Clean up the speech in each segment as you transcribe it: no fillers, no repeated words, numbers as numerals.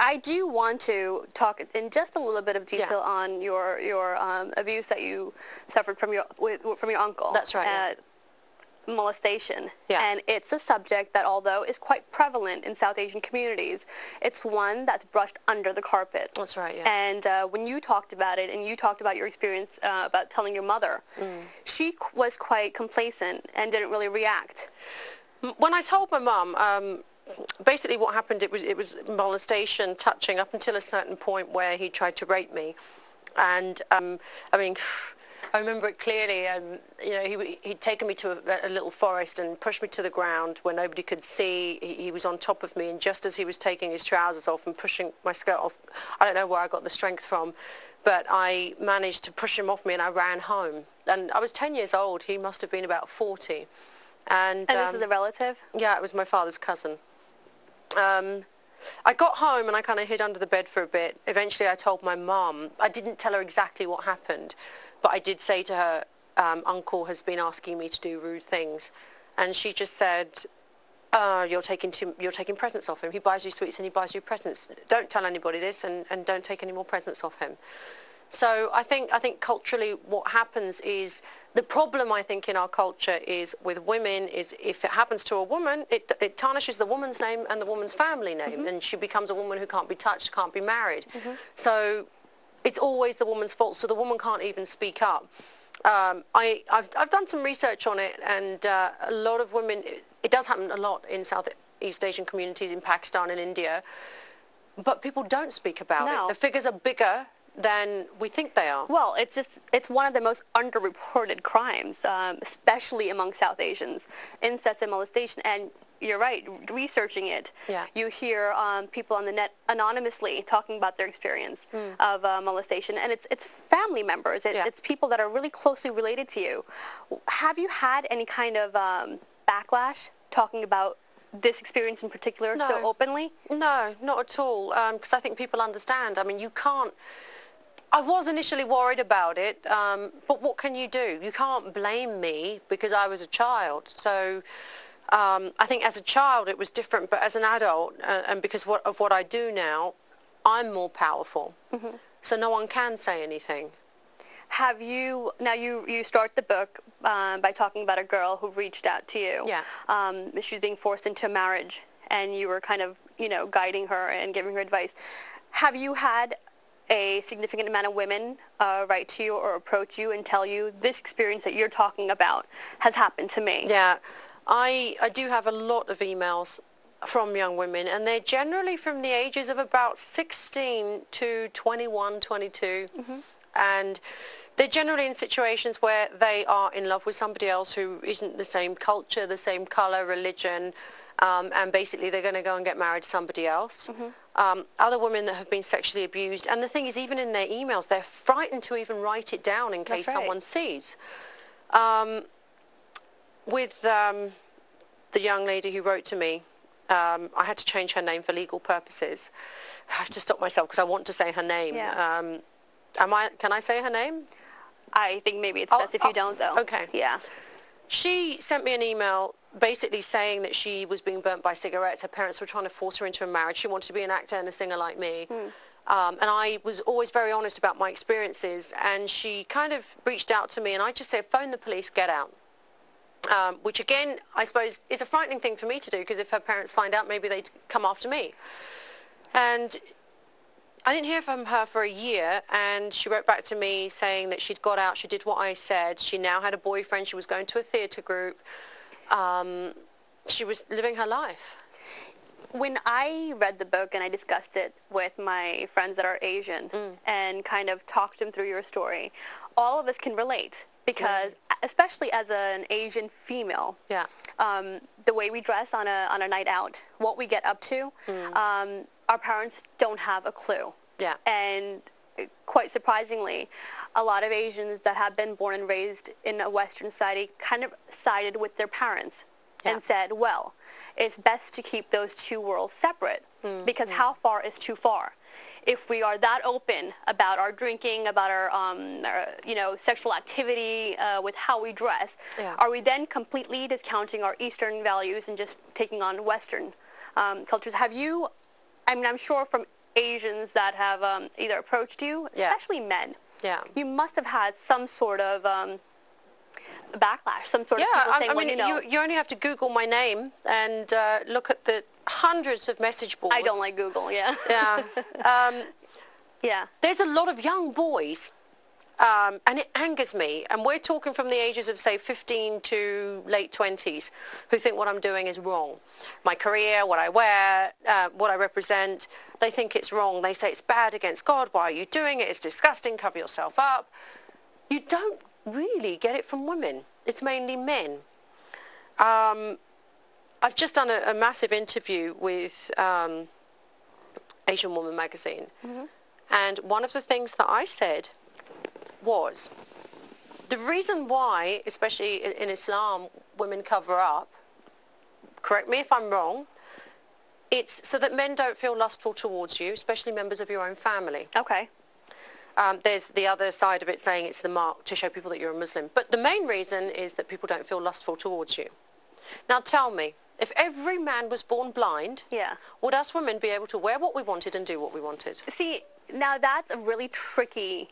I do want to talk in just a little bit of detail on your abuse that you suffered from your uncle. That's right. Molestation. Yeah. And it's a subject that, although is quite prevalent in South Asian communities, it's one that's brushed under the carpet. That's right, yeah. And when you talked about it, and you talked about your experience about telling your mother, she was quite complacent and didn't really react. When I told my mum, basically what happened, it was molestation, touching, up until a certain point where he tried to rape me. And, I mean, I remember it clearly. You know, he'd taken me to a little forest and pushed me to the ground where nobody could see. He was on top of me, and just as he was taking his trousers off and pushing my skirt off, I don't know where I got the strength from, but I managed to push him off me, and I ran home. And I was 10 years old. He must have been about 40. And this is a relative? Yeah, it was my father's cousin. I got home and I kind of hid under the bed for a bit. Eventually I told my mum. I didn't tell her exactly what happened, but I did say to her, Uncle has been asking me to do rude things. And she just said, you're taking presents off him. He buys you sweets and he buys you presents. Don't tell anybody this, and don't take any more presents off him. So I think culturally what happens is, the problem I think in our culture is with women is, if it happens to a woman, it tarnishes the woman's name and the woman's family name, and she becomes a woman who can't be touched, can't be married. So it's always the woman's fault, so the woman can't even speak up. I've done some research on it, and a lot of women, it does happen a lot in Southeast Asian communities, in Pakistan and India, but people don't speak about it. The figures are bigger than we think they are. Well, it's one of the most underreported crimes, especially among South Asians, incest and molestation. And you're right, researching it, you hear people on the net anonymously talking about their experience of molestation, and it's family members, it's people that are really closely related to you. Have you had any kind of backlash talking about this experience in particular so openly? No, not at all, because I think people understand. I mean, you can't, I was initially worried about it, but what can you do? You can't blame me because I was a child. So I think as a child it was different, but as an adult, and because of what I do now, I'm more powerful. So no one can say anything. Have you, now you start the book by talking about a girl who reached out to you. She was being forced into a marriage, and you were kind of, you know, guiding her and giving her advice. Have you had a significant amount of women write to you or approach you and tell you, this experience that you're talking about has happened to me? Yeah, I do have a lot of emails from young women, and they're generally from the ages of about 16 to 21, 22. And they're generally in situations where they are in love with somebody else who isn't the same culture, the same color, religion, and basically they're going to go and get married to somebody else. Other women that have been sexually abused, and the thing is, even in their emails, they're frightened to even write it down in case someone sees. With the young lady who wrote to me, I had to change her name for legal purposes. I have to stop myself because I want to say her name. Can I say her name? I think maybe it's best if you don't, though. Okay. Yeah. She sent me an email basically saying that she was being burnt by cigarettes. Her parents were trying to force her into a marriage. She wanted to be an actor and a singer like me. And I was always very honest about my experiences. And she kind of reached out to me, and I just said, phone the police, get out. Which again, I suppose, is a frightening thing for me to do, because if her parents find out, maybe they'd come after me. And I didn't hear from her for a year, and she wrote back to me saying that she'd got out, she did what I said, she now had a boyfriend, she was going to a theatre group, she was living her life. When I read the book and I discussed it with my friends that are Asian and kind of talked them through your story, all of us can relate, because especially as an Asian female, the way we dress on a night out, what we get up to, our parents don't have a clue. And quite surprisingly, a lot of Asians that have been born and raised in a Western society kind of sided with their parents and said, well, it's best to keep those two worlds separate, because how far is too far? If we are that open about our drinking, about our you know, sexual activity, with how we dress, are we then completely discounting our Eastern values and just taking on Western cultures? Have you, I mean, I'm sure from Asians that have either approached you, especially men. Yeah. You must have had some sort of backlash, some sort of people saying, I mean, you only have to Google my name and look at the hundreds of message boards. I don't like Google, yeah. Yeah. Yeah. There's a lot of young boys, and it angers me, and we're talking from the ages of, say, 15 to late 20s, who think what I'm doing is wrong. My career, what I wear, what I represent, they think it's wrong. They say it's bad against God. Why are you doing it? It's disgusting. Cover yourself up. You don't really get it from women. It's mainly men. I've just done a massive interview with Asian Woman magazine, and one of the things that I said was the reason why, especially in Islam, women cover up, correct me if I'm wrong, it's so that men don't feel lustful towards you, especially members of your own family. Okay. There's the other side of it saying it's the mark to show people that you're a Muslim. But the main reason is that people don't feel lustful towards you. Now tell me, if every man was born blind, would us women be able to wear what we wanted and do what we wanted? See, now that's a really tricky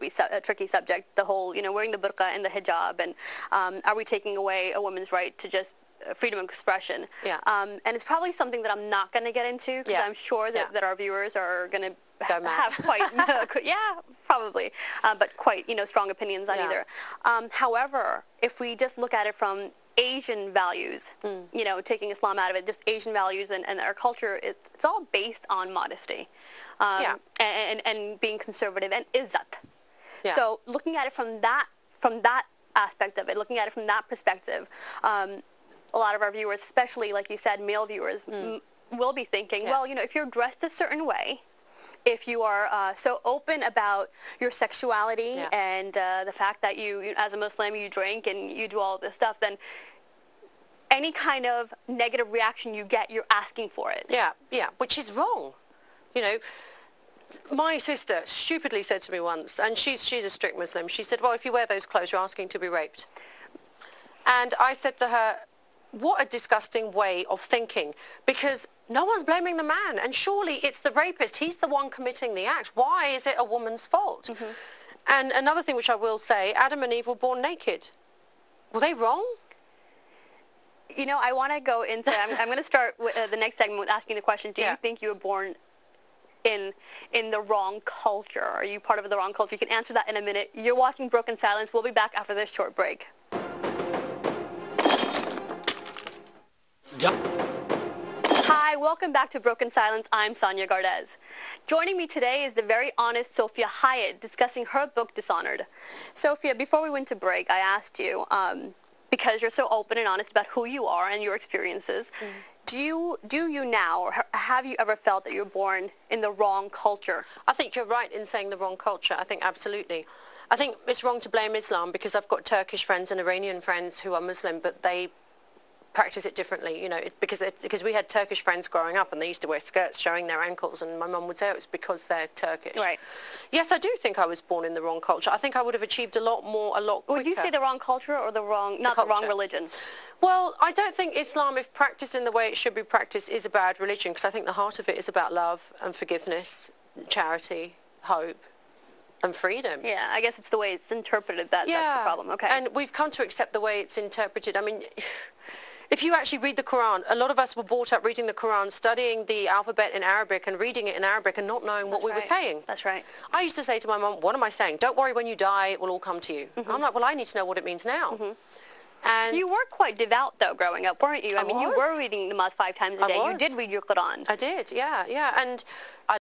subject, the whole, wearing the burqa and the hijab, and are we taking away a woman's right to just freedom of expression? Yeah. And it's probably something that I'm not going to get into, because I'm sure that our viewers are going to have quite, probably, but quite, strong opinions on either. However, if we just look at it from Asian values, taking Islam out of it, just Asian values and our culture, it's all based on modesty, and being conservative and izzat. So looking at it from that aspect of it, looking at it from that perspective, a lot of our viewers, especially like you said, male viewers, will be thinking, well, if you're dressed a certain way, if you are so open about your sexuality and the fact that you, as a Muslim, you drink and you do all this stuff, then any kind of negative reaction you get, you're asking for it. Yeah, which is wrong. My sister stupidly said to me once, and she's a strict Muslim, she said, well, if you wear those clothes, you're asking to be raped. And I said to her, what a disgusting way of thinking, because no one's blaming the man, and surely it's the rapist. He's the one committing the act. Why is it a woman's fault? And another thing which I will say, Adam and Eve were born naked. Were they wrong? I want to go into, I'm going to start with, the next segment with asking the question, do you think you were born in the wrong culture? Are you part of the wrong culture? You can answer that in a minute. You're watching Broken Silence. We'll be back after this short break. Hi, welcome back to Broken Silence. I'm Sanyya Gardez. Joining me today is the very honest Sophia Hyatt discussing her book, Dishonored. Sophia, before we went to break, I asked you, because you're so open and honest about who you are and your experiences, do you now, or have you ever felt that you're born in the wrong culture? I think you're right in saying the wrong culture. I think absolutely. I think it's wrong to blame Islam, because I've got Turkish friends and Iranian friends who are Muslim, but they practice it differently, because we had Turkish friends growing up and they used to wear skirts showing their ankles, and my mum would say it was because they're Turkish. Right. Yes, I do think I was born in the wrong culture. I think I would have achieved a lot more, a lot quicker. Would you say the wrong culture or the wrong religion? Well, I don't think Islam, if practiced in the way it should be practiced, is a bad religion, because I think the heart of it is about love and forgiveness, charity, hope, and freedom. Yeah, I guess it's the way it's interpreted that's the problem. Okay. And we've come to accept the way it's interpreted. I mean, if you actually read the Quran, a lot of us were brought up reading the Quran, studying the alphabet in Arabic and reading it in Arabic and not knowing what we were saying. That's right. I used to say to my mum, what am I saying? Don't worry, when you die, it will all come to you. I'm like, well, I need to know what it means now. And you were quite devout, though, growing up, weren't you? I mean, you were reading namaz 5 times a day. You did read your Quran. I did, yeah. And I